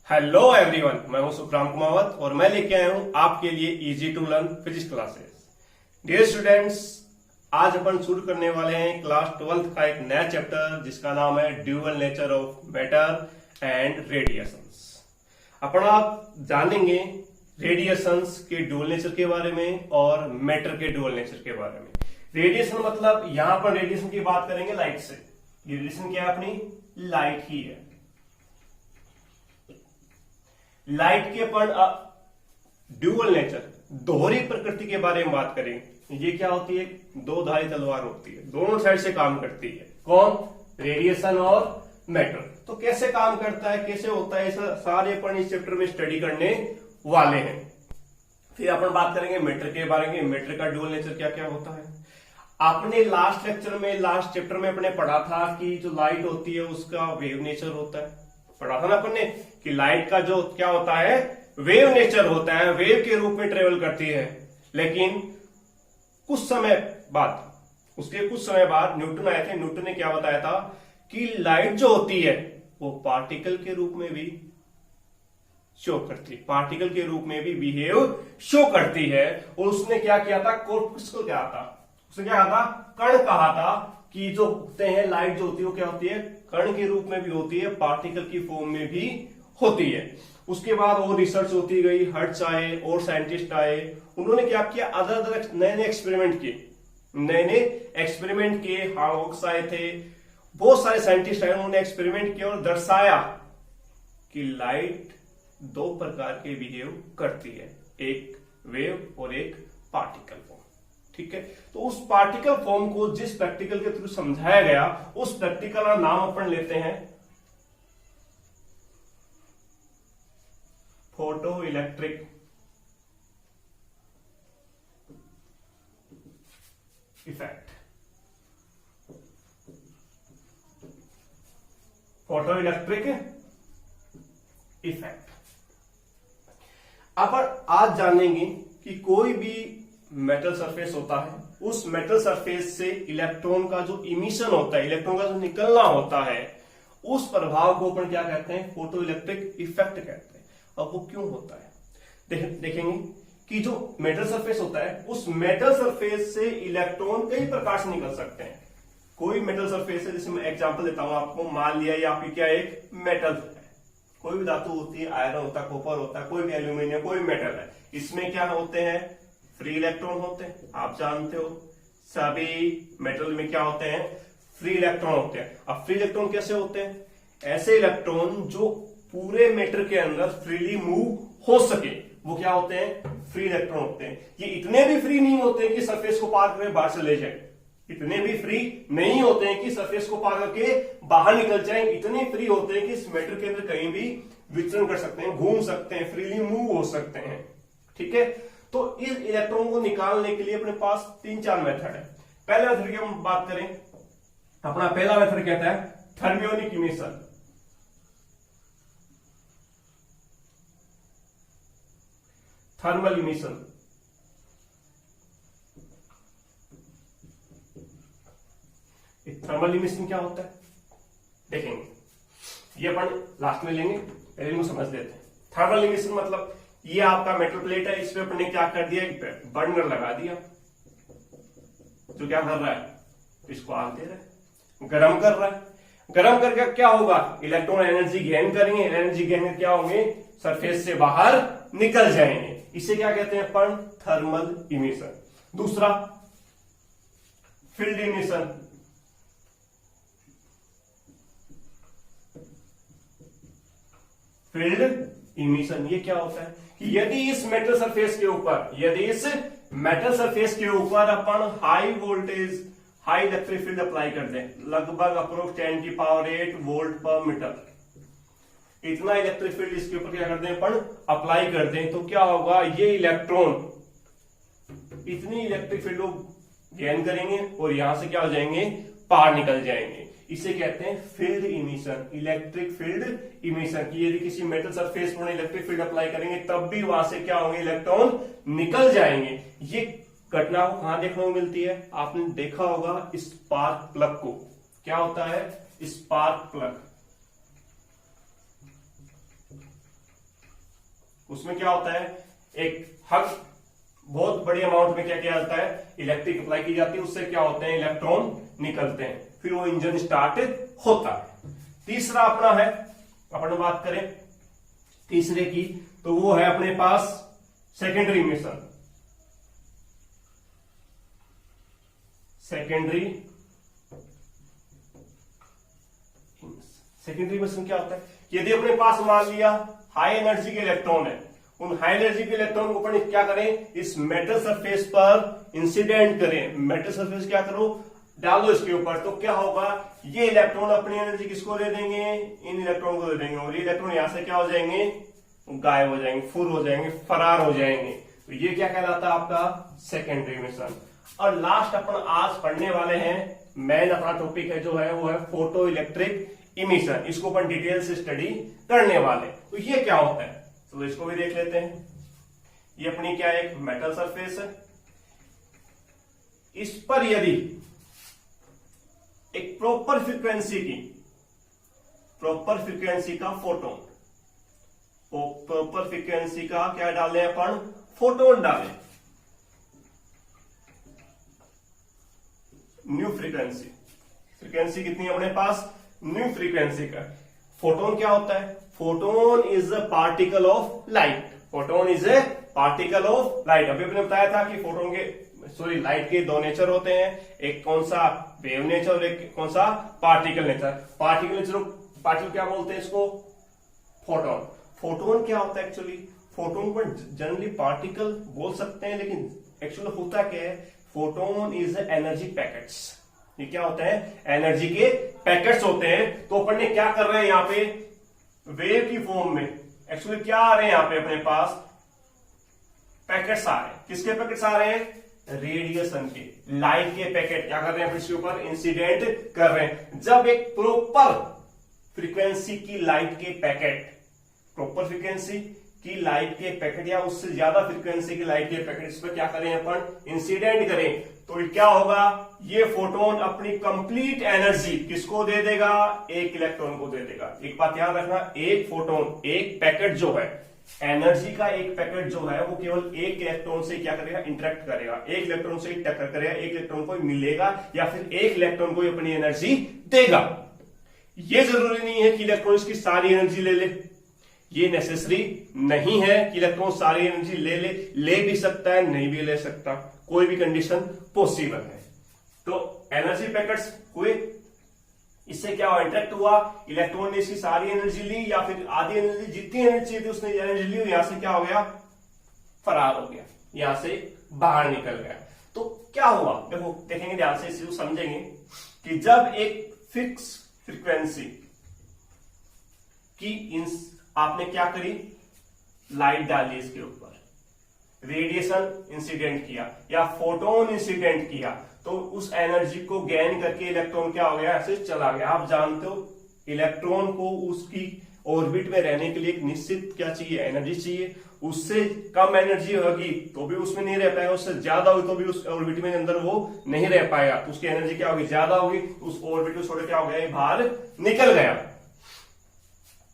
Hello everyone, मैं हूं सुखराम कुमावत और मैं लेके आया हूं आपके लिए easy to learn physics classes. Dear students, आज अपन शुरू करने वाले हैं क्लास 12th का एक नया चैप्टर जिसका नाम है dual nature of matter and radiations. अपन आप जानेंगे रेडिएशंस के ड्यूअल नेचर के बारे में और मैटर के ड्यूअल नेचर के बारे में। रेडिएशन मतलब यहां पर रेडिएशन की बात करेंगे लाइट से। ये रेडिएशन क्या है? अपनी लाइट ही है। लाइट के अपन ड्यूअल नेचर, दोहरी प्रकृति के बारे में बात करेंगे। ये क्या होती है? दो धारी तलवार होती है, दोनों साइड से काम करती है। कौन? रेडिएशन और मैटर। तो कैसे काम करता है, कैसे होता है, ऐसा सारे अपन इस चैप्टर में स्टडी करने वाले हैं। फिर अपन बात करेंगे मैटर के बारे में। मैटर का ड्यूअल नेचर क्या क्या होता है। आपने लास्ट लेक्चर में, लास्ट चैप्टर में अपने पढ़ा था कि जो लाइट होती है उसका वेव नेचर होता है। पढ़ा था ना अपन ने कि लाइट का जो क्या होता है, वेव नेचर होता है, वेव के रूप में ट्रेवल करती है। लेकिन कुछ समय बाद, उसके कुछ समय बाद न्यूटन आए थे। न्यूटन ने क्या बताया था कि लाइट जो होती है वो पार्टिकल के रूप में भी शो करती है, पार्टिकल के रूप में भी बिहेव शो करती है। और उसने क्या किया था, कोर्पस्कुलर क्या था, उसने क्या कहा था, कण कहा था कि जो उगते हैं लाइट जो होती है वो क्या होती है, कण के रूप में भी होती है, पार्टिकल की फॉर्म में भी होती है। उसके बाद और रिसर्च होती गई, हर्ट्ज आए और साइंटिस्ट आए। उन्होंने क्या किया, अदर अदर नए नए एक्सपेरिमेंट किए, नए नए एक्सपेरिमेंट किए। हार्वक्स आए थे, बहुत सारे साइंटिस्ट आए, उन्होंने एक्सपेरिमेंट किया और दर्शाया कि लाइट दो प्रकार के बिहेव करती है, एक वेव और एक पार्टिकल फॉर्म। ठीक है, तो उस पार्टिकल फॉर्म को जिस प्रैक्टिकल के थ्रू समझाया गया, उस प्रैक्टिकल का नाम अपन लेते हैं photo electric effect. Photo electric effect. अब आज जानेंगे कि कोई भी मेटल सरफेस होता है, उस मेटल सरफेस से इलेक्ट्रॉन का जो इमिशन होता है, इलेक्ट्रॉन का जो निकलना होता है, उस प्रभाव को अपन क्या कहते हैं, फोटो इलेक्ट्रिक इफेक्ट कहते हैं। अब वो क्यों होता है देखेंगे कि जो मेटल सरफेस होता है, उस मेटल सरफेस से इलेक्ट्रॉन कई प्रकार से निकल सकते हैं। कोई मेटल सरफेस है, जैसे मैं एग्जांपल देता हूं आपको, मान लिया ये आपकी क्या एक मेटल है, कोई भी धातु होती है, आयरन होता है, कॉपर होता है, कोई भी एल्यूमिनियम, कोई मेटल है, इसमें क्या होते हैं, फ्री इलेक्ट्रॉन होते हैं। आप जानते हो सभी मेटल में क्या होते हैं, फ्री इलेक्ट्रॉन होते हैं। अब फ्री इलेक्ट्रॉन कैसे होते हैं, ऐसे इलेक्ट्रॉन जो पूरे मैटर के अंदर फ्रीली मूव हो सके, वो क्या होते हैं, फ्री इलेक्ट्रॉन होते हैं। ये इतने भी फ्री नहीं होते कि सरफेस को पार करके बाहर चले जाए, इतने भी फ्री नहीं होते हैं कि सरफेस को पार करके बाहर निकल जाए। इतने फ्री होते हैं कि इस मैटर के अंदर कहीं भी विचरण कर सकते हैं, घूम सकते हैं, फ्रीली मूव हो सकते हैं। ठीक है, तो इस इलेक्ट्रॉन को निकालने के लिए अपने पास 3-4 मेथड है। पहले मेथड की हम बात करें, अपना पहला मेथड कहता है thermionic emission. Thermal emission. Thermal emission क्या होता है देखेंगे, ये अपन लास्ट में लेंगे, पहले इनको समझ लेते हैं। थर्मल इमिशन मतलब ये आपका मेटल प्लेट है, इसमें अपने क्या कर दिया, बर्नर लगा दिया, जो क्या कर रहा है, इसको आग दे रहा है, गर्म कर रहा है। गर्म करके क्या होगा, इलेक्ट्रॉन एनर्जी गेन करेंगे, एनर्जी गेन करके क्या होंगे, सरफेस से बाहर निकल जाएंगे। इसे क्या कहते हैं अपन, थर्मल इमिशन। दूसरा फील्ड इमिशन। फील्ड इमिशन ये क्या होता है कि यदि इस मेटल सरफेस के ऊपर, यदि इस मेटल सरफेस के ऊपर अपन high voltage, high electric field apply कर दें, लगभग अप्रोक्स 10⁸ वोल्ट पर मीटर, इतना इलेक्ट्रिक फील्ड इसके ऊपर क्या कर दें अपन, अप्लाई कर दें, तो क्या होगा, ये इलेक्ट्रॉन इतनी इलेक्ट्रिक फील्ड को गेन करेंगे और यहां से क्या हो जाएंगे, पार निकल जाएंगे। इसे कहते हैं field emission, electric field emission. कि यदि किसी मेटल सरफेस पर इलेक्ट्रिक फील्ड अप्लाई करेंगे तब भी वहां से क्या होंगे, इलेक्ट्रॉन निकल जाएंगे। ये घटना को कहां देखने को मिलती है, आपने देखा होगा स्पार्क प्लग को। क्या होता है स्पार्क प्लग, उसमें क्या होता है, एक हक बहुत बड़े अमाउंट में क्या किया जाता है, इलेक्ट्रिक अप्लाई की जाती है, उससे क्या होते हैं, इलेक्ट्रॉन निकलते हैं, फिर वो इंजन स्टार्ट होता है। तीसरा अपना है, अपन बात करें तीसरे की, तो वो है अपने पास सेकेंडरी इमिशन। सेकेंडरी इमिशन क्या होता है, यदि अपने पास मान लिया हाई एनर्जी के इलेक्ट्रॉन है, उन हाई एनर्जी के इलेक्ट्रॉन को अपन क्या करें, इस मेटल सरफेस पर इंसिडेंट करें, मेटल सरफेस क्या करो, डालो इसके ऊपर, तो क्या होगा, ये इलेक्ट्रॉन अपनी एनर्जी किसको दे देंगे, इन इलेक्ट्रॉन को दे देंगे, और ये इलेक्ट्रॉन यहां से क्या हो जाएंगे, गायब हो जाएंगे, फुर हो जाएंगे, फरार हो जाएंगे। तो ये क्या कहलाता है आपका सेकेंडरी इमिशन। और लास्ट अपन आज पढ़ने वाले हैं, मेन अपना टॉपिक है जो है वो है फोटो इलेक्ट्रिक इमिशन। इसको अपन डिटेल से स्टडी करने वाले। तो ये क्या होता है, तो इसको भी देख लेते हैं। ये अपनी क्या है, एक मेटल सरफेस है, इस पर यदि एक प्रॉपर फ्रीक्वेंसी का फोटोन, प्रॉपर फ्रीक्वेंसी का क्या डालें अपन, फोटोन डालें, न्यू फ्रीक्वेंसी कितनी है अपने पास, न्यू फ्रीक्वेंसी का। फोटोन क्या होता है, photon is a particle of light, photon is a particle of light. अभी आपने बताया था कि फोटोन के लाइट के दो नेचर होते हैं, एक कौन सा वेव नेचर और एक कौन सा पार्टिकल नेचर। पार्टिकल क्या बोलते हैं इसको, फोटोन। फोटोन क्या होता है एक्चुअली, फोटोन पर जनरली पार्टिकल बोल सकते हैं, लेकिन एक्चुअली होता क्या है, फोटोन इज एनर्जी पैकेट्स। ये क्या होता है, एनर्जी के पैकेट्स होते हैं। तो अपन ने क्या कर रहे हैं यहाँ पे, वेव की फॉर्म में एक्चुअली क्या आ रहे हैं यहाँ पे अपने पास, पैकेट्स आ रहे हैं। किसके पैकेट्स आ रहे हैं, रेडिएशन के, लाइट के पैकेट क्या कर रहे हैं, इसके ऊपर इंसिडेंट कर रहे हैं। जब एक प्रॉपर फ्रीक्वेंसी की लाइट के पैकेट, प्रॉपर फ्रीक्वेंसी की लाइट के पैकेट या उससे ज्यादा फ्रीक्वेंसी की लाइट के पैकेट इस पर क्या करें अपन, इंसिडेंट करें, तो क्या होगा, ये फोटोन अपनी कंप्लीट एनर्जी किसको दे देगा, एक इलेक्ट्रॉन को दे देगा। एक बात याद रखना, एक फोटोन, एक पैकेट जो है, एनर्जी का एक पैकेट जो है वो केवल एक इलेक्ट्रॉन से क्या करेगा, इंटरेक्ट करेगा, एक इलेक्ट्रॉन से टक्कर करेगा, एक इलेक्ट्रॉन को मिलेगा या फिर एक इलेक्ट्रॉन को अपनी एनर्जी देगा। ये जरूरी नहीं है कि इलेक्ट्रॉन इसकी सारी एनर्जी ले ले, ये नेसेसरी नहीं है कि इलेक्ट्रॉन सारी एनर्जी ले भी सकता है, नहीं भी ले सकता, कोई भी कंडीशन पॉसिबल है। तो एनर्जी पैकेट्स हुए, इससे क्या हुआ, इंटरेक्ट हुआ, इलेक्ट्रॉन ने इसकी सारी एनर्जी ली या फिर आधी एनर्जी, जितनी एनर्जी थी उसने एनर्जी ली, यहां से क्या हो गया, फरार हो गया, यहां से बाहर निकल गया। तो क्या हुआ, देखो देखेंगे ध्यान से, इसे समझेंगे कि जब एक फिक्स फ्रीक्वेंसी की आपने क्या करी, लाइट डाली इसके ऊपर, रेडिएशन इंसिडेंट किया या फोटोन इंसिडेंट किया, तो उस एनर्जी को गेन करके इलेक्ट्रॉन क्या हो गया, ऐसे चला गया। आप जानते हो इलेक्ट्रॉन को उसकी ऑर्बिट में रहने के लिए एक निश्चित क्या चाहिए, एनर्जी चाहिए। उससे कम एनर्जी होगी तो भी उसमें नहीं रह पाएगा, उससे ज्यादा होगी तो भी उस ऑर्बिट में अंदर वो नहीं रह पाएगा। तो उसकी एनर्जी क्या होगी, ज्यादा होगी, उस ऑर्बिट को छोड़ क्या हो गया, बाहर निकल गया।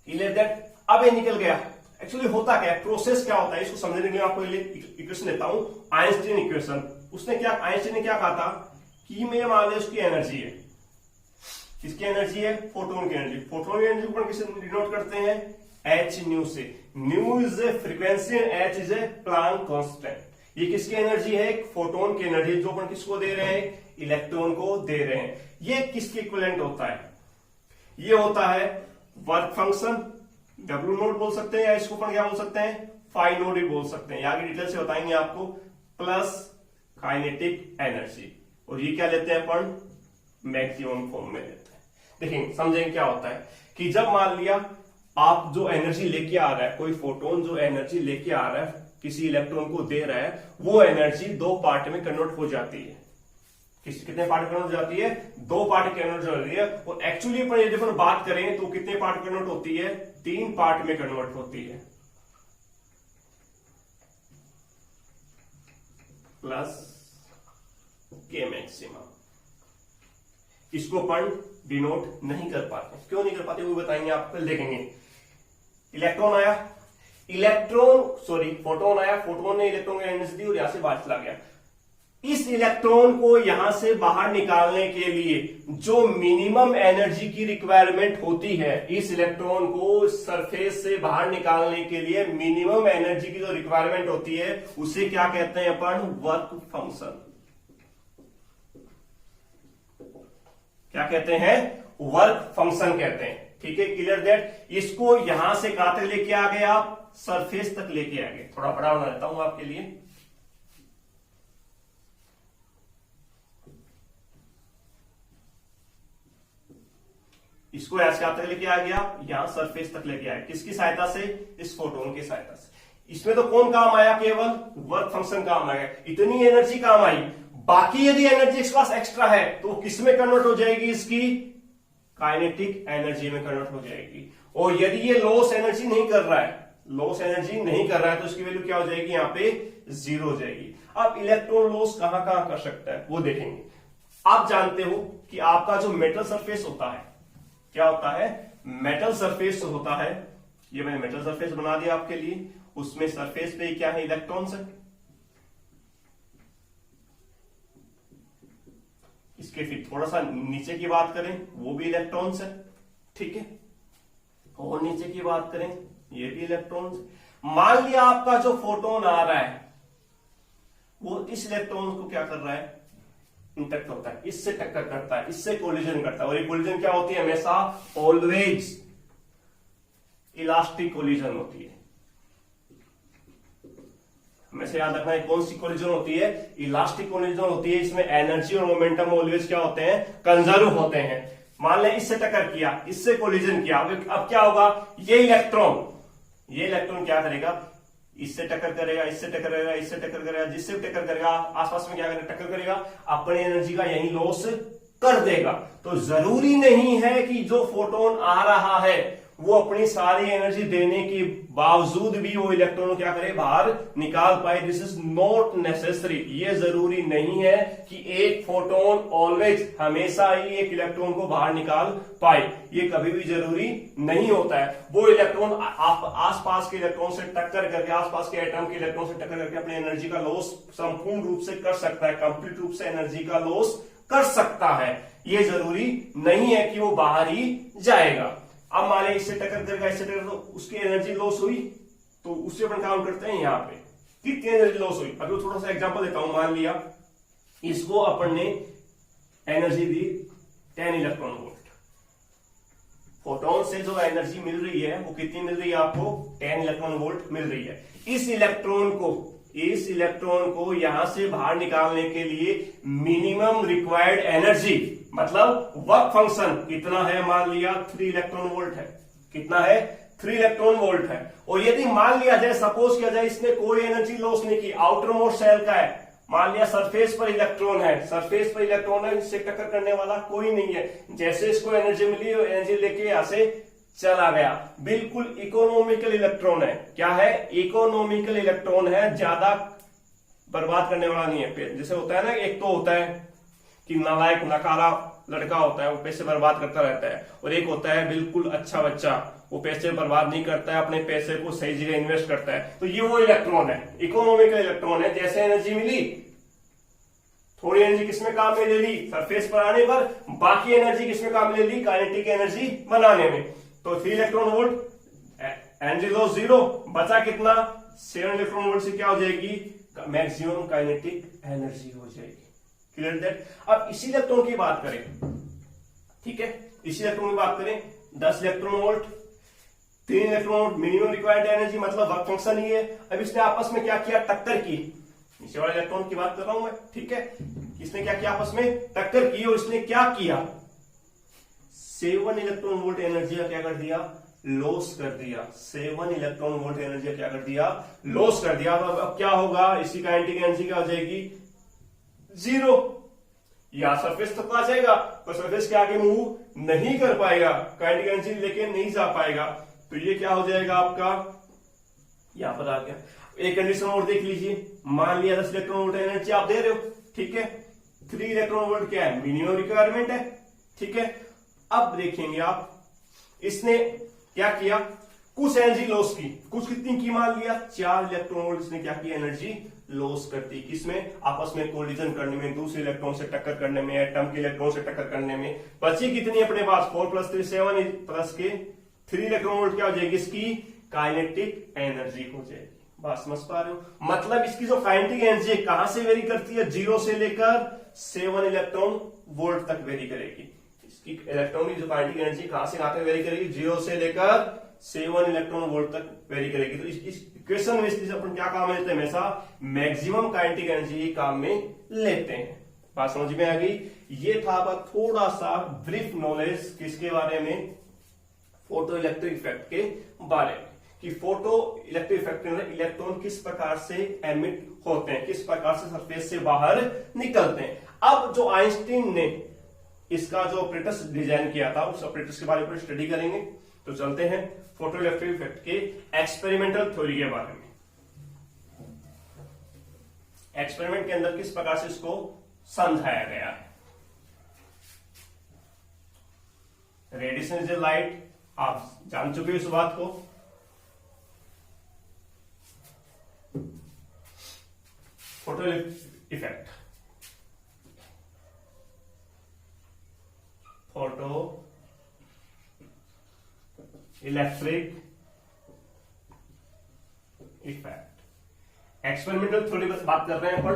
क्लियर दैट, अब ये निकल गया। एक्चुअली होता क्या है, प्रोसेस क्या होता है, इसको समझने के लिए आपको इक्वेशन देता हूं, आइंस्टीन इक्वेशन। आइंस्टीन ने क्या कहा था कि मैं मान लिया उसकी एनर्जी है, किसकी एनर्जी है, फोटोन की एनर्जी। फोटोन की एनर्जी को किससे डिनोट करते हैं, एच न्यू से। New is a frequency and H is a Planck constant. ये किसकी एनर्जी है, फोटोन की एनर्जी, जो अपन किसको दे रहे हैं, इलेक्ट्रॉन को दे रहे हैं। ये किसके इक्विवेलेंट होता है, ये होता है वर्क फंक्शन, डब्ल्यू नोट बोल सकते हैं, या इसको अपन क्या बोल सकते हैं, फाई नोट भी बोल सकते हैं, आगे डिटेल से बताएंगे आपको, प्लस काइनेटिक एनर्जी। और ये क्या लेते हैं अपन, मैक्सिमम फॉर्म में लेते हैं। देखिए समझेंगे क्या होता है कि जब मान लिया आप जो एनर्जी लेके आ रहा है, कोई फोटोन जो एनर्जी लेके आ रहा है, किसी इलेक्ट्रॉन को दे रहा है, वो एनर्जी दो पार्ट में कन्वर्ट हो जाती है। कितने पार्ट कन्वर्ट हो जाती है, दो पार्ट कन्वर्ट हो जाती है। और एक्चुअली पर यदि अपन बात करें तो कितने पार्ट कन्वर्ट होती है, तीन पार्ट में कन्वर्ट होती है, प्लस के मैक्सिमम। इसको अपन डिनोट नहीं कर पाते, क्यों नहीं कर पाते वो बताएंगे, आप कल देखेंगे। इलेक्ट्रॉन आया, फोटोन आया, फोटोन ने इलेक्ट्रॉन को एनर्जी दी और यहां से बाहर चला गया। इस इलेक्ट्रॉन को यहां से बाहर निकालने के लिए जो मिनिमम एनर्जी की रिक्वायरमेंट होती है, इस इलेक्ट्रॉन को सरफेस से बाहर निकालने के लिए मिनिमम एनर्जी की जो रिक्वायरमेंट होती है उसे क्या कहते हैं अपन? Work function. क्या कहते हैं? वर्क फंक्शन कहते हैं। ठीक है, क्लियर दैट। इसको यहां से कहां तक लेके आ गए आप? सरफेस तक लेके आ गए। थोड़ा बड़ा बना देता हूं आपके लिए। इसको ऐसे तक लेके आ गया, यहां सरफेस तक लेके आया। किसकी सहायता से? इस फोटोन की सहायता से। इसमें तो कौन काम आया? केवल वर्क फंक्शन काम आया। इतनी एनर्जी काम आई। बाकी यदि एनर्जी इसके पास एक्स्ट्रा है तो किस में कन्वर्ट हो जाएगी? इसकी काइनेटिक एनर्जी में कन्वर्ट हो जाएगी। और यदि ये लॉस एनर्जी नहीं कर रहा है, तो इसकी वैल्यू क्या हो जाएगी? यहां पे 0 हो जाएगी। अब इलेक्ट्रॉन लॉस कहां कहां कर सकता है वो देखेंगे। आप जानते हो कि आपका जो मेटल सरफेस होता है, क्या होता है? मेटल सरफेस होता है। ये मैंने मेटल सरफेस बना दिया आपके लिए। उसमें सरफेस पे क्या है? इलेक्ट्रॉन्स है। इसके फिर थोड़ा सा नीचे की बात करें, वो भी इलेक्ट्रॉन्स है। ठीक है, और नीचे की बात करें, ये भी इलेक्ट्रॉन्स। मान लिया आपका जो फोटोन आ रहा है वो इस इलेक्ट्रॉन को क्या कर रहा है? इंटरेक्ट होता है, इससे टक्कर करता है, इससे कोलिजन करता है। और ये कोलिजन क्या होती है? हमेशा ऑलवेज इलास्टिक कोलिजन होती है। हमेशा याद रखना है कौन सी कोलिजन होती है? इलास्टिक कोलिजन होती है। इसमें एनर्जी और मोमेंटम ऑलवेज क्या होते हैं? कंजर्व होते हैं। मान लें इससे टक्कर किया, इससे कोलिजन किया, अब क्या होगा? ये इलेक्ट्रॉन क्या करेगा? इससे टक्कर करेगा, इससे टक्कर करेगा, इससे टक्कर करेगा, जिससे टक्कर करेगा आसपास में क्या करेगा? टक्कर करेगा, अपनी एनर्जी का यही लॉस कर देगा। तो जरूरी नहीं है कि जो फोटोन आ रहा है वो अपनी सारी एनर्जी देने के बावजूद भी वो इलेक्ट्रॉन क्या करे? बाहर निकाल पाए। This is not necessary. ये जरूरी नहीं है कि एक फोटोन ऑलवेज हमेशा ही एक इलेक्ट्रॉन को बाहर निकाल पाए। ये कभी भी जरूरी नहीं होता है। वो इलेक्ट्रॉन आसपास के इलेक्ट्रॉन से टक्कर करके, आसपास के एटम के इलेक्ट्रॉन से टक्कर करके अपनी एनर्जी का लॉस संपूर्ण रूप से कर सकता है, कंप्लीट रूप से एनर्जी का लॉस कर सकता है। ये जरूरी नहीं है कि वो बाहर ही जाएगा। अब मान लें इससे टक्कर करेगा, इससे टक्कर, तो उसकी एनर्जी लॉस हुई, तो उससे अपन काउंट करते हैं यहां पे कितनी एनर्जी लॉस हुई। अभी थोड़ा सा एग्जांपल देता हूं। मान लिया इसको अपन ने एनर्जी दी 10 इलेक्ट्रॉन वोल्ट। फोटोन से जो एनर्जी मिल रही है वो कितनी मिल रही है आपको? 10 इलेक्ट्रॉन वोल्ट मिल रही है। इस इलेक्ट्रॉन को यहां से बाहर निकालने के लिए मिनिमम रिक्वायर्ड एनर्जी मतलब वर्क फंक्शन कितना है? मान लिया 3 इलेक्ट्रॉन वोल्ट है। कितना है? 3 इलेक्ट्रॉन वोल्ट है। और यदि मान लिया जाए, सपोज किया जाए, इसने कोई एनर्जी लॉस नहीं की, आउटर मोस्ट शेल का है, मान लिया सरफेस पर इलेक्ट्रॉन है, इससे टक्कर करने वाला कोई नहीं है। जैसे इसको एनर्जी मिली, एनर्जी लेके यहां से चला गया। बिल्कुल इकोनॉमिकल इलेक्ट्रॉन है। क्या है? इकोनॉमिकल इलेक्ट्रॉन है, ज्यादा बर्बाद करने वाला नहीं है। जैसे होता है ना, एक तो होता है कि नालायक नकारा लड़का होता है, वो पैसे बर्बाद करता रहता है, और एक होता है बिल्कुल अच्छा बच्चा, वो पैसे बर्बाद नहीं करता है, अपने पैसे को सही जगह इन्वेस्ट करता है। तो ये वो इलेक्ट्रॉन है, इकोनॉमिकल इलेक्ट्रॉन है। जैसे एनर्जी मिली, थोड़ी एनर्जी किसमें काम में ले ली? सरफेस पर आने पर। बाकी एनर्जी किसमें काम में ले ली? काइनेटिक एनर्जी बनाने में। तो 3 इलेक्ट्रॉन वोल्ट, एनर्जी लॉस 0, बचा कितना? 7 इलेक्ट्रॉन वोल्ट से क्या हो जाएगी? मैक्सिमम काइनेटिक एनर्जी हो जाएगी। Clear that. अब इसी इलेक्ट्रॉन की बात करें, ठीक है, इसी इलेक्ट्रॉन की बात करें, 10 electron volt, 3 electron volt, minimum required energy मतलब वर्क फंक्शन ही है। अब इसने आपस में क्या किया? टक्कर की। नीचे वाले इलेक्ट्रॉन की बात कर रहा हूं मैं, ठीक है। इसने क्या किया? आपस में टक्कर की, और इसने क्या किया? 7 इलेक्ट्रॉन वोल्ट एनर्जी का क्या कर दिया? लॉस कर दिया। 7 इलेक्ट्रॉन वोल्ट एनर्जी का क्या कर दिया? लॉस कर दिया। अब क्या होगा? इसी काइनेटिक एनर्जी क्या हो जाएगी? 0। या सरफेस तक आ जाएगा, पर सरफेस के आगे मूव नहीं कर पाएगा, काइनेटिक एनर्जी लेके नहीं जा पाएगा। तो ये क्या हो जाएगा आपका? यहां पर आ गया। एक कंडीशन और देख लीजिए। मान लिया 10 इलेक्ट्रॉन वोल्ट एनर्जी आप दे रहे हो, ठीक है। 3 इलेक्ट्रॉन वोल्ट क्या है? मिनिमम रिक्वायरमेंट है, ठीक है। अब देखेंगे आप, इसने क्या किया? कुछ एनर्जी लॉस की, कुछ कितनी की मान लिया, 4 इलेक्ट्रॉन वोल्ट इसने क्या की, एनर्जी लॉस करती, किसमें, आपस में कोलिजन करने में, दूसरे इलेक्ट्रॉन से टक्कर करने में, एटम के इलेक्ट्रॉन से टक्कर करने में। बची कितनी अपने पास, 4 + 3 7 प्लस के 3 इलेक्ट्रॉन वोल्ट क्या हो जाएगी, इसकी काइनेटिक एनर्जी हो जाएगी। बात समझ पा रहे हो, मतलब इसकी जो काइनेटिक एनर्जी कहां से वेरी करती है, 0 से लेकर 7 इलेक्ट्रॉन वोल्ट तक वेरी करेगी। इसकी इलेक्ट्रॉन की जो काइनेटिक एनर्जी कहां से कहां तक वेरी करेगी, 0 से लेकर 7 इलेक्ट्रॉन वोल्ट तक वेरी करेगी। तो इस इक्वेशन में इसलिए अपन क्या काम में लेते हैं, हमेशा मैक्सिमम काइनेटिक एनर्जी काम में लेते हैं। बात समझ में आ गई। ये था आपका थोड़ा सा ब्रीफ नॉलेज किसके बारे में, फोटो इलेक्ट्रिक इफेक्ट के बारे में, कि फोटो इलेक्ट्रिक इफेक्ट के अंदर इलेक्ट्रॉन किस प्रकार से एमिट होते हैं, किस प्रकार से सरफेस से बाहर निकलते हैं। अब जो आइंस्टीन ने इसका जो ऑपरेटर्स डिजाइन किया था, उस ऑपरेटर्स के बारे में स्टडी करेंगे। तो चलते हैं फोटो इलेक्ट्रिक इफेक्ट के एक्सपेरिमेंटल थ्योरी के बारे में। एक्सपेरिमेंट के अंदर किस प्रकार से इसको समझाया गया है। रेडिएशन इज ए लाइट, आप जान चुके हो इस बात को। Photo effect, photo electric effect experimental theory बस बात कर रहे हैं अपन।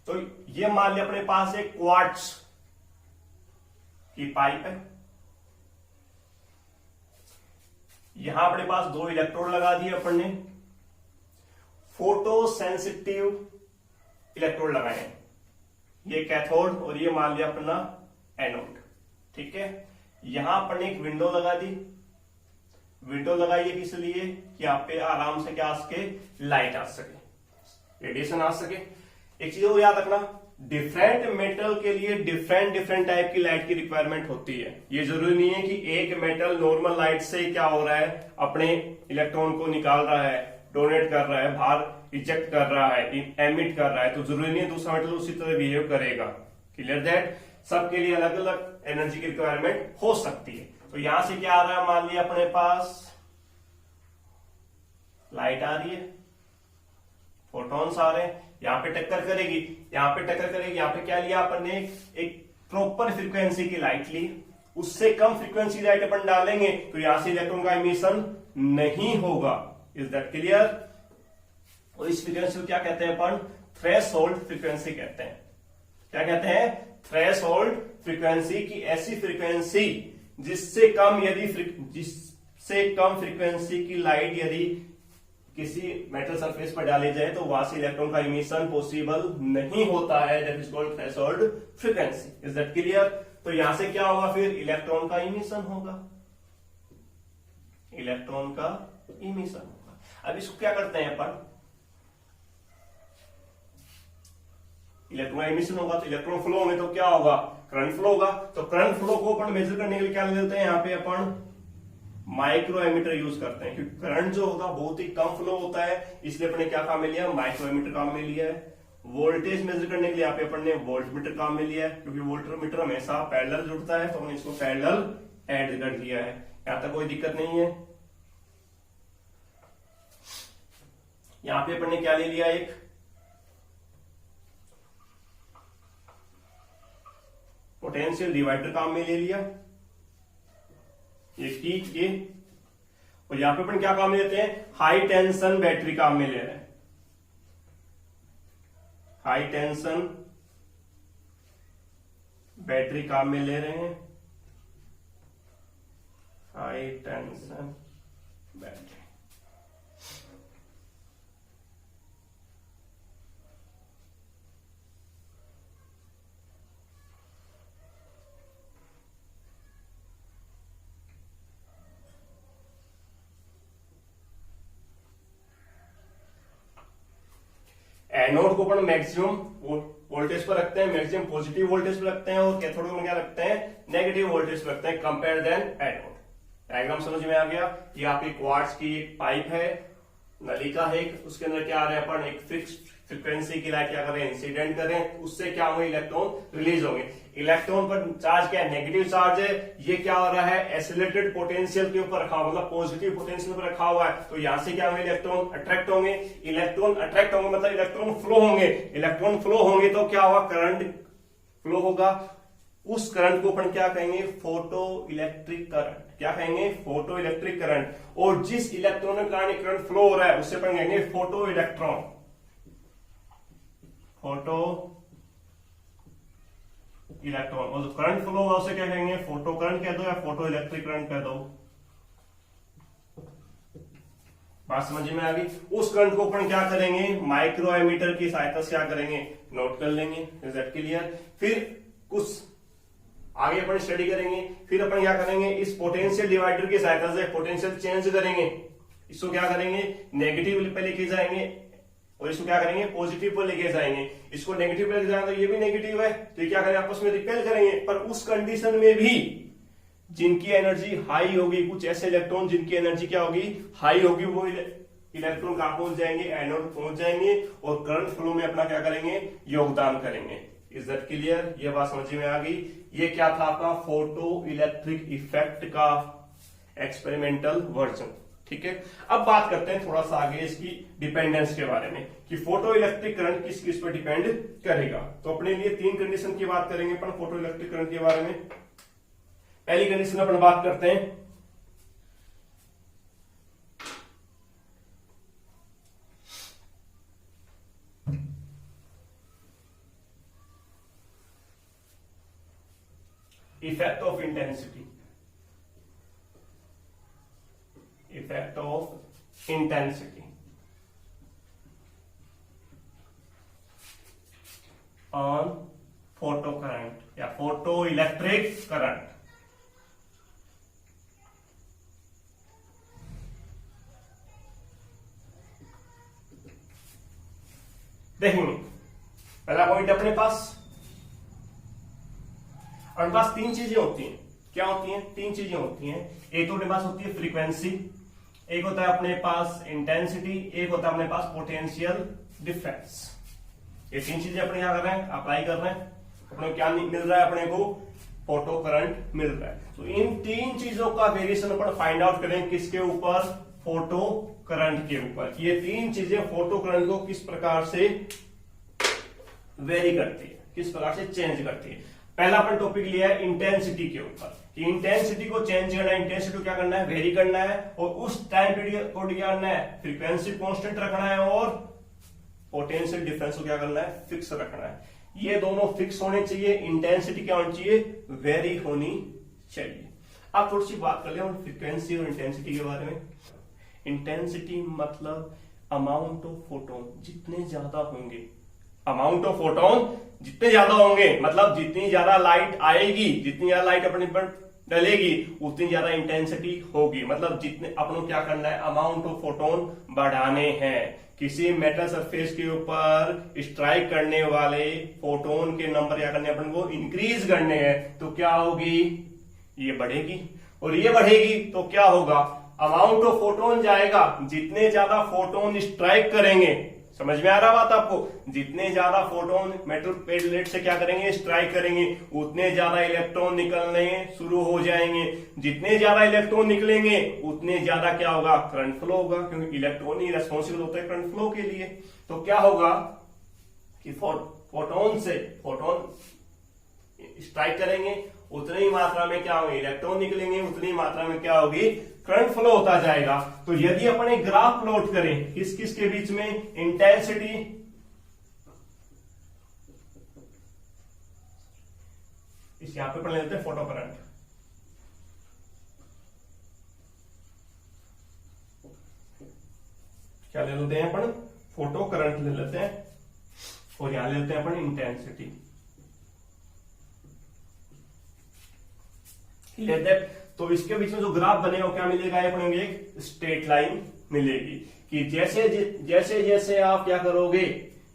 तो ये मान लिया अपने पास एक क्वार्ट्ज की पाइप है, यहां अपने पास 2 इलेक्ट्रोड लगा दिए अपन ने, फोटो सेंसिटिव इलेक्ट्रोड लगाए हैं, ये कैथोड और ये मान लिया अपना एनोड। ठीक है, यहां अपन ने एक विंडो लगा दी, विंडो लगाई है किस लिए, कि यहाँ पे आराम से क्या आ सके, लाइट आ सके, रेडिएशन आ सके। एक चीज और याद रखना, डिफरेंट मेटल के लिए डिफरेंट टाइप की लाइट की रिक्वायरमेंट होती है। ये जरूरी नहीं है कि एक मेटल नॉर्मल लाइट से क्या हो रहा है, अपने इलेक्ट्रॉन को निकाल रहा है, डोनेट कर रहा है, बाहर रिजेक्ट कर रहा है, एमिट कर रहा है, तो जरूरी नहीं है दूसरा मेटल उसी तरह बिहेव करेगा। क्लियर दैट, सबके लिए अलग अलग एनर्जी की रिक्वायरमेंट हो सकती है। तो यहां से क्या आ रहा है, मान लिया अपने पास लाइट आ रही है, फोटॉन्स आ रहे हैं, यहां पे टक्कर करेगी, यहां पे टक्कर करेगी, यहां पे क्या लिया अपन ने, एक प्रॉपर फ्रीक्वेंसी की लाइट ली, उससे कम फ्रीक्वेंसी लाइट अपन डालेंगे तो यहां से इलेक्ट्रॉन का इमिशन नहीं होगा। Is that clear. और इस फ्रीक्वेंसी को क्या कहते हैं अपन, थ्रेशोल्ड फ्रीक्वेंसी कहते हैं। क्या कहते हैं, थ्रेशोल्ड फ्रीक्वेंसी की ऐसी फ्रीक्वेंसी जिससे कम फ्रीक्वेंसी की लाइट यदि किसी मेटल सरफेस पर डाली जाए तो वहां से इलेक्ट्रॉन का इमिशन पॉसिबल नहीं होता है, that is called threshold frequency. Is that clear. तो यहां से क्या होगा, फिर इलेक्ट्रॉन का इमिशन होगा, इलेक्ट्रॉन का इमिशन होगा। अब इसको क्या करते हैं अपन, इलेक्ट्रॉन का इमिशन होगा तो इलेक्ट्रॉन फ्लो होंगे तो क्या होगा, करंट फ्लो होगा। तो करंट फ्लो को अपन मेजर करने के लिए क्या लेते हैं, यहां पे अपन माइक्रो एमीटर यूज करते हैं, क्योंकि करंट जो होगा बहुत ही कम फ्लो होता है, इसलिए अपने क्या काम में लिया, माइक्रो एमीटर काम में लिया है। वोल्टेज मेजर करने के लिए यहाँ पे अपन ने वोल्ट मीटर काम में लिया है, क्योंकि वोल्ट मीटर हमेशा पैरेलल जुड़ता है, तो हमने इसको पैरेलल ऐड कर दिया है। यहां तक कोई दिक्कत नहीं है। यहां पे अपन ने क्या ले लिया, एक पोटेंशियल डिवाइडर काम में ले लिया, ये और यहां पे अपन क्या काम में लेते हैं, हाई टेंशन बैटरी काम में ले रहे हैं, हाई टेंशन बैटरी काम में ले रहे हैं, हाई टेंशन बैटरी। एनोड को अपन मैक्सिमम वोल्टेज पर रखते हैं, मैक्सिमम पॉजिटिव वोल्टेज पर रखते हैं, और कैथोड को क्या रखते हैं, नेगेटिव वोल्टेज पर रखते हैं, कंपेयर देन एनोड। डायग्राम समझ में आ गया। ये आपकी क्वार्ट्ज की एक पाइप है, नलिका है एक, उसके अंदर क्या आ रहा है, अपन एक फिक्स फ्रीक्वेंसी की लाइट क्या करें, इंसिडेंट करें, उससे क्या होंगे, इलेक्ट्रॉन रिलीज होंगे। इलेक्ट्रॉन पर चार्ज क्या है, नेगेटिव चार्ज है, ये क्या हो रहा है, एसिलेटेड पोटेंशियल के ऊपर रखा हुआ, मतलब पॉजिटिव पोटेंशियल पर रखा हुआ है, तो यहां से क्या होंगे, इलेक्ट्रॉन अट्रैक्ट होंगे। इलेक्ट्रॉन अट्रैक्ट होंगे मतलब इलेक्ट्रॉन फ्लो होंगे। इलेक्ट्रॉन फ्लो होंगे तो क्या होगा, करंट फ्लो होगा। उस करंट को अपन क्या कहेंगे, फोटो इलेक्ट्रिक करंट। क्या कहेंगे, फोटो इलेक्ट्रिक करंट। और जिस इलेक्ट्रॉन के कारण करंट फ्लो हो रहा है उससे अपन कहेंगे फोटो इलेक्ट्रॉन, फोटो इलेक्ट्रॉन। और जो करंट फ्लो होगा उसे क्या कहेंगे, फोटो करंट कह दो या फोटो इलेक्ट्रिक करंट कह दो। बात समझ में आ गई। उस करंट को अपन क्या करेंगे, माइक्रो एमीटर की सहायता से क्या करेंगे, नोट कर लेंगे। Is that clear. फिर कुछ आगे अपन स्टडी करेंगे। फिर अपन क्या करेंगे, इस पोटेंशियल डिवाइडर की सहायता से पोटेंशियल चेंज करेंगे। इसको क्या करेंगे, नेगेटिव पे लेके जाएंगे और इसको क्या करेंगे, पॉजिटिव पर लेके जाएंगे। इसको नेगेटिव पे लेके जाएंगे तो ये भी नेगेटिव है, तो ये क्या करेंगे, आपस में रिपेल करेंगे। पर उस कंडीशन में भी जिनकी एनर्जी हाई होगी, कुछ ऐसे इलेक्ट्रॉन जिनकी एनर्जी क्या होगी, हाई होगी, वो इलेक्ट्रॉन कहां पहुंच जाएंगे, एनोड पहुंच जाएंगे और करंट फ्लो में अपना क्या करेंगे, योगदान करेंगे। Is that clear. ये बात समझ में आ गई। ये क्या था आपका फोटो इलेक्ट्रिक इफेक्ट का एक्सपेरिमेंटल वर्जन। ठीक है। अब बात करते हैं थोड़ा सा आगे इसकी डिपेंडेंस के बारे में कि फोटो इलेक्ट्रिक करंट किस किस पर डिपेंड करेगा। तो अपने लिए 3 कंडीशन की बात करेंगे अपन फोटो इलेक्ट्रिक करंट के बारे में। पहली कंडीशन अपन बात करते हैं effect of intensity. Effect of intensity on photo current या फोटो इलेक्ट्रिक करंट। देखेंगे पहला पॉइंट अपने पास, और पास 3 चीजें होती हैं। क्या होती हैं, 3 चीजें होती हैं। एक तो अपने पास होती है फ्रीक्वेंसी, एक होता है अपने पास इंटेंसिटी, एक होता है अपने पास पोटेंशियल डिफरेंस। ये 3 चीजें अपने क्या कर रहे हैं, अप्लाई कर रहे हैं। अपने क्या मिल रहा है, अपने को फोटो करंट मिल रहा है। तो इन 3 चीजों का वेरिएशन अपन फाइंड आउट करें किसके ऊपर, फोटो करंट के ऊपर। ये 3 चीजें फोटो करंट को किस प्रकार से वेरी करती है, किस प्रकार से चेंज करती है। पहला अपन टॉपिक लिया है इंटेंसिटी के ऊपर कि इंटेंसिटी को चेंज करना है, इंटेंसिटी को क्या करना है, वेरी करना है। और उस टाइम पीरियड को क्या करना है, फ्रीक्वेंसी कांस्टेंट रखना है और पोटेंशियल डिफरेंस को क्या करना है, फिक्स रखना है। ये दोनों फिक्स होने चाहिए। इंटेंसिटी क्या होनी चाहिए, वेरी होनी चाहिए। अब थोड़ी सी बात कर ले फ्रीक्वेंसी और इंटेंसिटी के बारे में। इंटेंसिटी मतलब अमाउंट ऑफ फोटोन जितने ज्यादा होंगे, अमाउंट ऑफ फोटोन जितने ज्यादा होंगे मतलब जितनी ज्यादा लाइट आएगी, जितनी ज्यादा लाइट अपने पर डलेगी उतनी ज्यादा इंटेंसिटी होगी। मतलब जितने अपन को क्या करना है, अमाउंट ऑफ फोटोन बढ़ाने हैं। किसी मेटल सरफेस के ऊपर स्ट्राइक करने वाले फोटोन के नंबर क्या करने अपन को, इंक्रीज करने हैं। तो क्या होगी, ये बढ़ेगी, और ये बढ़ेगी तो क्या होगा, अमाउंट ऑफ फोटोन जाएगा। जितने ज्यादा फोटोन स्ट्राइक करेंगे, समझ में आ रहा बात आपको, जितने ज्यादा फोटोन मेटल प्लेट से क्या करेंगे, स्ट्राइक करेंगे, उतने ज्यादा इलेक्ट्रॉन निकलने शुरू हो जाएंगे। जितने ज्यादा इलेक्ट्रॉन निकलेंगे उतने ज्यादा क्या होगा, करंट फ्लो होगा, क्योंकि इलेक्ट्रॉन ही रेस्पॉन्सिबल होता है करंट फ्लो के लिए। तो क्या होगा कि फोटोन से फोटोन स्ट्राइक करेंगे, उतनी ही मात्रा में क्या होगी, इलेक्ट्रॉन निकलेंगे, उतनी मात्रा में क्या होगी, करंट फ्लो होता जाएगा। तो यदि अपन एक ग्राफ प्लॉट करें किस किस के बीच में, इंटेंसिटी इस यहां पे अपन ले लेते हैं फोटो करंट, क्या ले लेते हैं अपन, फोटो करंट ले लेते हैं, और यहां ले लेते हैं अपन इंटेंसिटी लेते हैं। तो इसके बीच में जो ग्राफ बनेगा क्या मिलेगा, अपने एक स्ट्रेट लाइन मिलेगी कि जैसे जैसे जैसे आप क्या करोगे,